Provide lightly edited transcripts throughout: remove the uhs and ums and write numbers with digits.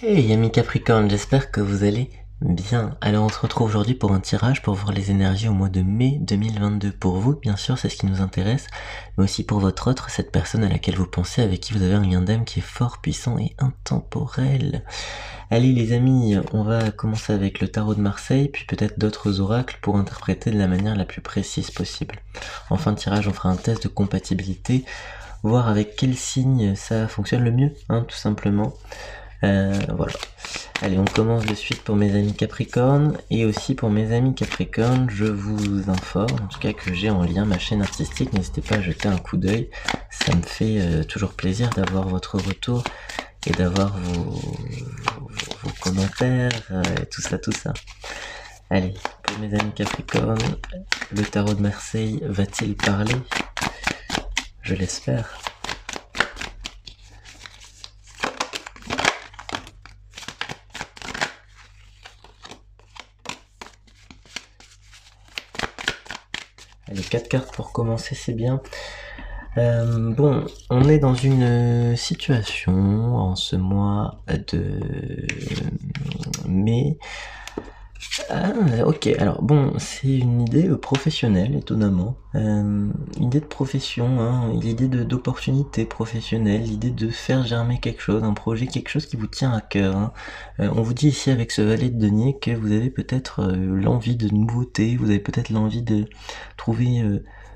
Hey amis Capricorne, j'espère que vous allez bien. Alors on se retrouve aujourd'hui pour un tirage pour voir les énergies au mois de mai 2022. Pour vous, bien sûr, c'est ce qui nous intéresse, mais aussi pour votre autre, cette personne à laquelle vous pensez, avec qui vous avez un lien d'âme qui est fort, puissant et intemporel. Allez les amis, on va commencer avec le tarot de Marseille, puis peut-être d'autres oracles pour interpréter de la manière la plus précise possible. En fin de tirage, on fera un test de compatibilité, voir avec quel signe ça fonctionne le mieux, tout simplement. Voilà. Allez, on commence de suite pour mes amis Capricorne. Et aussi pour mes amis Capricorne, je vous informe, en tout cas que j'ai en lien ma chaîne artistique. N'hésitez pas à jeter un coup d'œil. Ça me fait toujours plaisir d'avoir votre retour et d'avoir vos commentaires, et tout ça, tout ça. Allez, pour mes amis Capricorne, le tarot de Marseille va-t-il parler? Je l'espère. Allez, 4 cartes pour commencer, c'est bien. Bon, on est dans une situation en ce mois de mai. Ok, alors bon, c'est une idée professionnelle, étonnamment. Une idée de profession, l'idée d'opportunité professionnelle, l'idée de faire germer quelque chose, un projet, quelque chose qui vous tient à cœur. On vous dit ici avec ce valet de denier que vous avez peut-être l'envie de nouveautés, vous avez peut-être l'envie de trouver,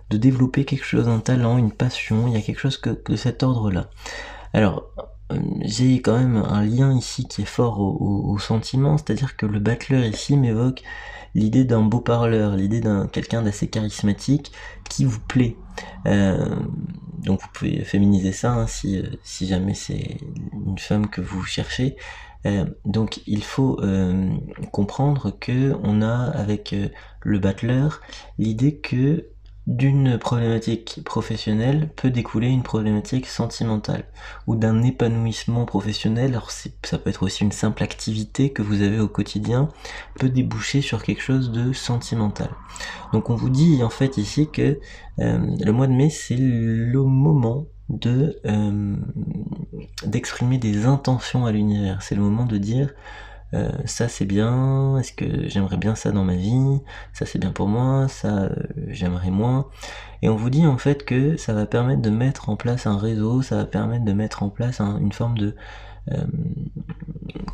de développer quelque chose, un talent, une passion, il y a quelque chose de cet ordre-là. Alors, j'ai quand même un lien ici qui est fort au sentiment, c'est-à-dire que le battleur ici m'évoque l'idée d'un beau parleur, l'idée d'un quelqu'un d'assez charismatique qui vous plaît. Donc vous pouvez féminiser ça si jamais c'est une femme que vous cherchez. Donc il faut comprendre que on a avec le battleur l'idée que d'une problématique professionnelle peut découler une problématique sentimentale ou d'un épanouissement professionnel. Alors ça peut être aussi une simple activité que vous avez au quotidien, peut déboucher sur quelque chose de sentimental. Donc on vous dit en fait ici que le mois de mai c'est le moment d'exprimer des intentions à l'univers. C'est le moment de dire ça c'est bien, est-ce que j'aimerais bien ça dans ma vie, ça c'est bien pour moi, ça j'aimerais moins. Et on vous dit en fait que ça va permettre de mettre en place un réseau, ça va permettre de mettre en place une forme de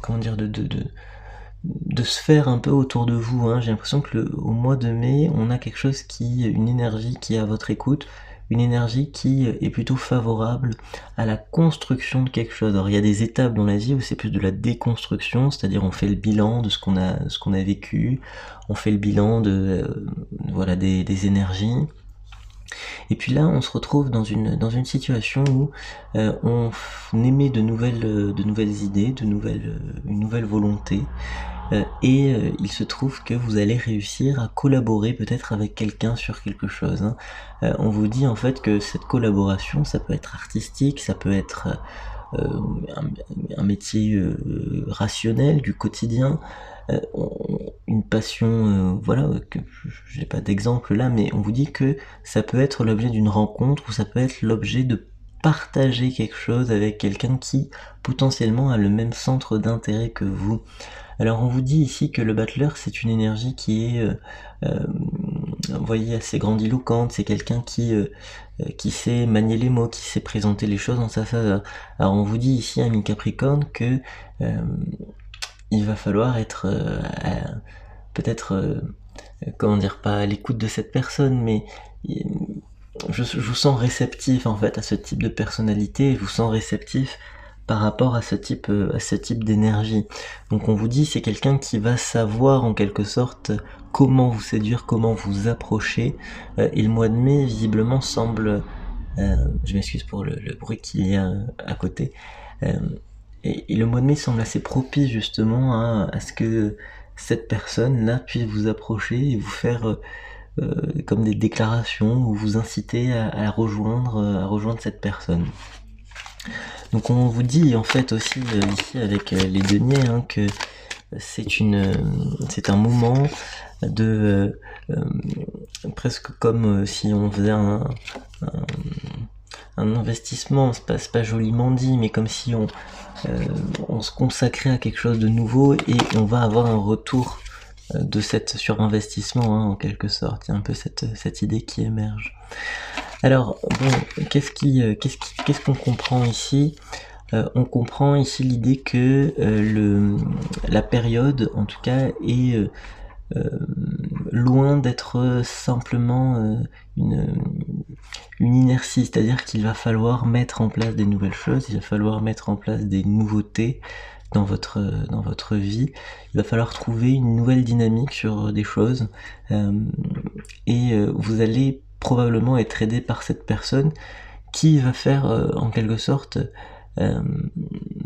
comment dire de sphère un peu autour de vous. J'ai l'impression que au mois de mai, on a quelque chose une énergie qui est à votre écoute, une énergie qui est plutôt favorable à la construction de quelque chose. Alors il y a des étapes dans la vie où c'est plus de la déconstruction, c'est-à-dire on fait le bilan de ce qu'on a vécu, on fait le bilan de voilà des énergies. Et puis là, on se retrouve dans une situation où on émet de nouvelles idées, une nouvelle volonté, et il se trouve que vous allez réussir à collaborer peut-être avec quelqu'un sur quelque chose. On vous dit en fait que cette collaboration, ça peut être artistique, ça peut être euh, un métier rationnel du quotidien, une passion, voilà, que j'ai pas d'exemple là, mais on vous dit que ça peut être l'objet d'une rencontre ou ça peut être l'objet de partager quelque chose avec quelqu'un qui potentiellement a le même centre d'intérêt que vous. Alors on vous dit ici que le battleur c'est une énergie qui est, vous voyez, assez grandiloquente, c'est quelqu'un qui sait manier les mots, qui sait présenter les choses en sa faveur. Alors on vous dit ici, ami Capricorne, que il va falloir être peut-être, comment dire, pas à l'écoute de cette personne, mais je vous sens réceptif en fait à ce type de personnalité, je vous sens réceptif par rapport à ce type d'énergie. Donc on vous dit c'est quelqu'un qui va savoir en quelque sorte comment vous séduire, comment vous approcher. Et le mois de mai visiblement semble, je m'excuse pour le bruit qu'il y a à côté. Euh, et le mois de mai semble assez propice justement à ce que cette personne-là puisse vous approcher et vous faire comme des déclarations ou vous inciter à rejoindre cette personne. Donc on vous dit en fait aussi ici avec les deniers que c'est un moment de presque comme si on faisait un investissement, c'est pas joliment dit, mais comme si on se consacrait à quelque chose de nouveau et on va avoir un retour de cette surinvestissement, hein, en quelque sorte. Il y a un peu cette idée qui émerge. Alors, bon, qu'est-ce qu'on comprend ici? On comprend ici l'idée que la période, en tout cas, est loin d'être simplement une inertie, c'est-à-dire qu'il va falloir mettre en place des nouvelles choses, il va falloir mettre en place des nouveautés dans votre vie, il va falloir trouver une nouvelle dynamique sur des choses, et vous allez probablement être aidé par cette personne qui va faire en quelque sorte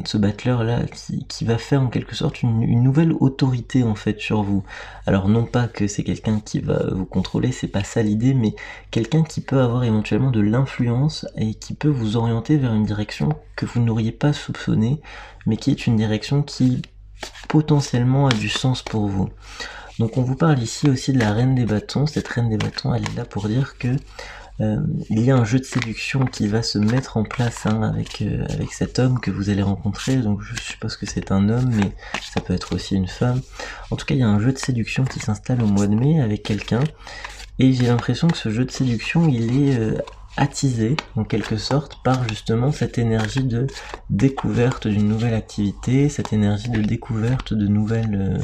ce battleur là qui va faire en quelque sorte une nouvelle autorité en fait sur vous. Alors non pas que c'est quelqu'un qui va vous contrôler, c'est pas ça l'idée, mais quelqu'un qui peut avoir éventuellement de l'influence et qui peut vous orienter vers une direction que vous n'auriez pas soupçonnée, mais qui est une direction qui potentiellement a du sens pour vous. Donc on vous parle ici aussi de la reine des bâtons. Cette reine des bâtons, elle est là pour dire que il y a un jeu de séduction qui va se mettre en place, hein, avec cet homme que vous allez rencontrer. Donc je suppose que c'est un homme, mais ça peut être aussi une femme. En tout cas, il y a un jeu de séduction qui s'installe au mois de mai avec quelqu'un. Et j'ai l'impression que ce jeu de séduction, il est attisé, en quelque sorte, par justement cette énergie de découverte d'une nouvelle activité, cette énergie de découverte de nouvelles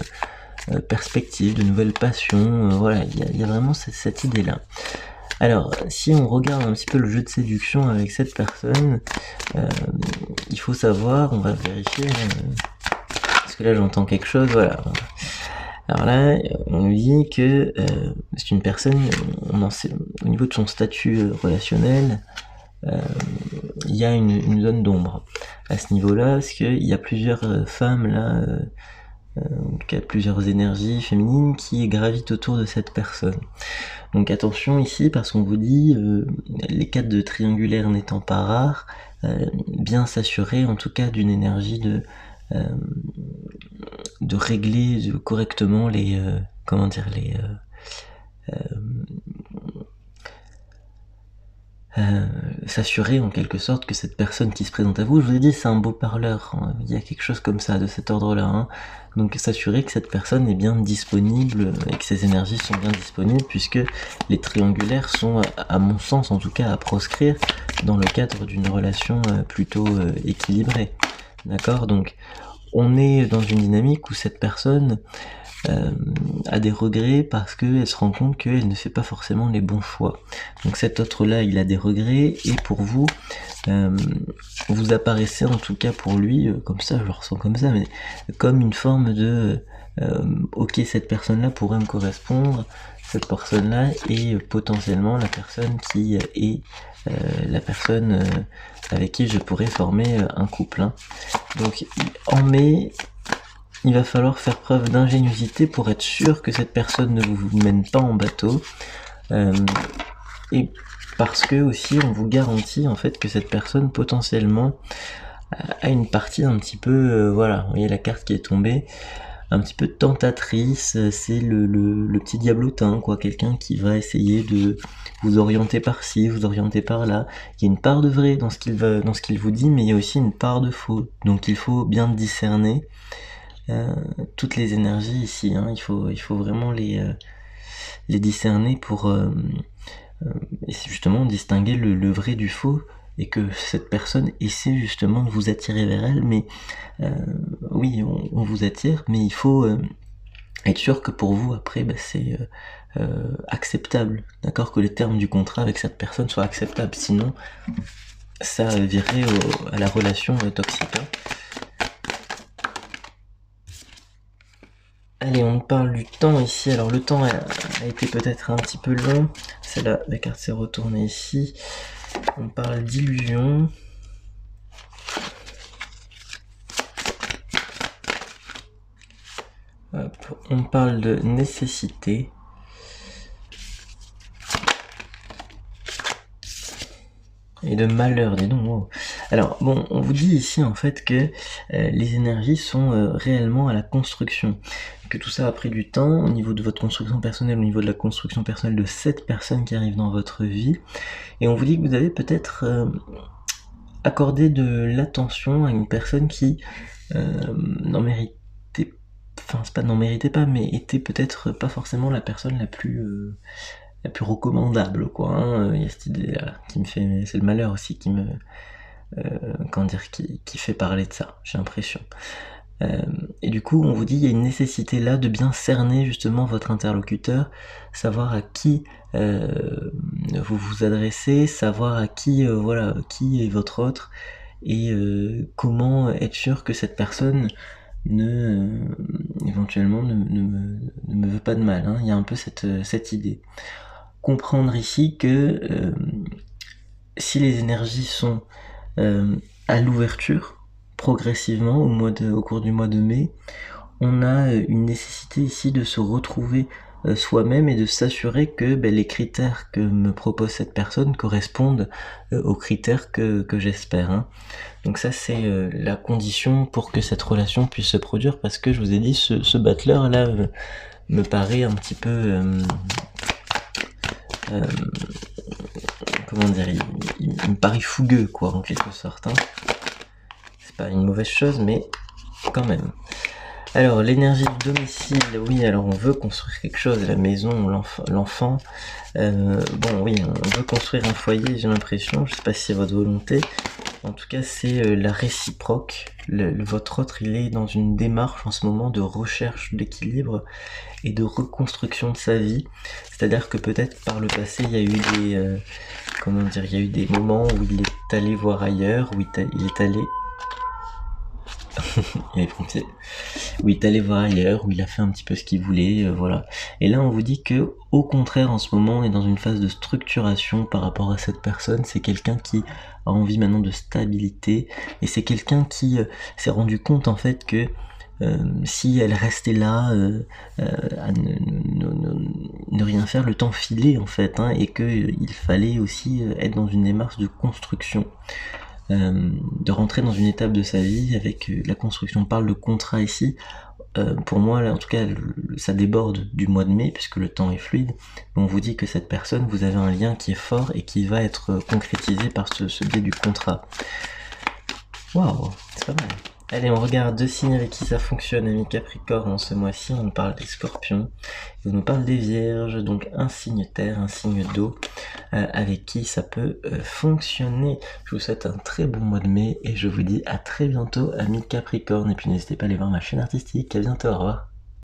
perspectives, de nouvelles passions. Voilà, il y a vraiment cette idée-là. Alors, si on regarde un petit peu le jeu de séduction avec cette personne, il faut savoir, on va vérifier, parce que là j'entends quelque chose, voilà. Alors là, on nous dit que c'est une personne, au niveau de son statut relationnel, il y a une zone d'ombre à ce niveau-là, parce qu'il y a plusieurs femmes là, en tout cas plusieurs énergies féminines qui gravitent autour de cette personne. Donc attention ici, parce qu'on vous dit, les cas de triangulaire n'étant pas rares, bien s'assurer en tout cas d'une énergie de régler correctement les s'assurer en quelque sorte que cette personne qui se présente à vous, je vous ai dit c'est un beau parleur, hein, il y a quelque chose comme ça de cet ordre là, hein. Donc s'assurer que cette personne est bien disponible et que ses énergies sont bien disponibles, puisque les triangulaires sont, à mon sens en tout cas, à proscrire dans le cadre d'une relation plutôt équilibrée. D'accord? Donc on est dans une dynamique où cette personne a des regrets parce qu'elle se rend compte qu'elle ne fait pas forcément les bons choix. Donc cet autre-là, il a des regrets, et pour vous, vous apparaissez en tout cas pour lui, comme ça, je le ressens comme ça, mais comme une forme de ok, cette personne-là pourrait me correspondre, cette personne-là est potentiellement la personne qui est la personne avec qui je pourrais former un couple, hein. Donc en mai, il va falloir faire preuve d'ingéniosité pour être sûr que cette personne ne vous mène pas en bateau, et parce que aussi on vous garantit en fait que cette personne potentiellement a une partie un petit peu, voilà, vous voyez la carte qui est tombée, un petit peu tentatrice, c'est le petit diablotin, quoi, quelqu'un qui va essayer de vous orienter par-ci, vous orienter par-là. Il y a une part de vrai dans ce qu'il vous dit, mais il y a aussi une part de faux. Donc il faut bien discerner toutes les énergies ici, hein. Il faut vraiment les discerner pour justement distinguer le vrai du faux, et que cette personne essaie justement de vous attirer vers elle, mais oui, on vous attire, mais il faut être sûr que pour vous après c'est acceptable, d'accord, que les termes du contrat avec cette personne soient acceptables, sinon ça virerait à la relation toxique, hein. Allez, on parle du temps ici. Alors le temps a été peut-être un petit peu long. C'est là, la carte s'est retournée ici. On parle d'illusion. Hop, on parle de nécessité. Et de malheur, dis donc. Wow. Alors bon, on vous dit ici en fait que les énergies sont réellement à la construction, que tout ça a pris du temps au niveau de votre construction personnelle, au niveau de la construction personnelle de cette personne qui arrive dans votre vie, et on vous dit que vous avez peut-être accordé de l'attention à une personne qui n'en méritait, enfin c'est pas n'en méritait pas, mais était peut-être pas forcément la personne la plus recommandable, quoi. Hein. Il y a cette idée-là qui me fait, c'est le malheur aussi qui me, comment dire, qui fait parler de ça, j'ai l'impression. Et du coup, on vous dit, il y a une nécessité là de bien cerner justement votre interlocuteur, savoir à qui vous vous adressez, savoir à qui, voilà, qui est votre autre, et comment être sûr que cette personne éventuellement ne me veut pas de mal. Hein. Il y a un peu cette idée. Comprendre ici que si les énergies sont à l'ouverture, progressivement au cours du mois de mai, on a une nécessité ici de se retrouver soi-même et de s'assurer que les critères que me propose cette personne correspondent aux critères que j'espère. Hein. Donc ça c'est la condition pour que cette relation puisse se produire, parce que je vous ai dit, ce battleur là me paraît un petit peu... comment dire, il me paraît fougueux, quoi, en quelque sorte. Hein. C'est pas une mauvaise chose, mais quand même. Alors, l'énergie du domicile, oui, alors on veut construire quelque chose, la maison, l'enfant. Bon, oui, on veut construire un foyer, j'ai l'impression, je sais pas si c'est votre volonté. En tout cas, c'est la réciproque. Votre autre, il est dans une démarche en ce moment de recherche d'équilibre et de reconstruction de sa vie. C'est-à-dire que peut-être par le passé, il y a eu des... comment dire, il y a eu des moments où il est allé voir ailleurs, où il est allé... il est pompiers. Où il est allé voir ailleurs, où il a fait un petit peu ce qu'il voulait, voilà. Et là, on vous dit que, au contraire, en ce moment, on est dans une phase de structuration par rapport à cette personne. C'est quelqu'un qui a envie maintenant de stabilité, et c'est quelqu'un qui s'est rendu compte, en fait, que si elle restait là à ne rien faire, le temps filait, en fait, hein, et qu'il fallait aussi être dans une démarche de construction. De rentrer dans une étape de sa vie avec la construction. On parle de contrat ici. Pour moi, là, en tout cas, ça déborde du mois de mai, puisque le temps est fluide. Mais on vous dit que cette personne, vous avez un lien qui est fort et qui va être concrétisé par ce biais du contrat. Waouh, c'est pas mal. Allez, on regarde deux signes avec qui ça fonctionne, amis Capricorne, ce mois-ci. On nous parle des Scorpions, on nous parle des Vierges, donc un signe terre, un signe d'eau, avec qui ça peut fonctionner. Je vous souhaite un très bon mois de mai et je vous dis à très bientôt, amis Capricorne. Et puis n'hésitez pas à aller voir ma chaîne artistique. À bientôt, au revoir.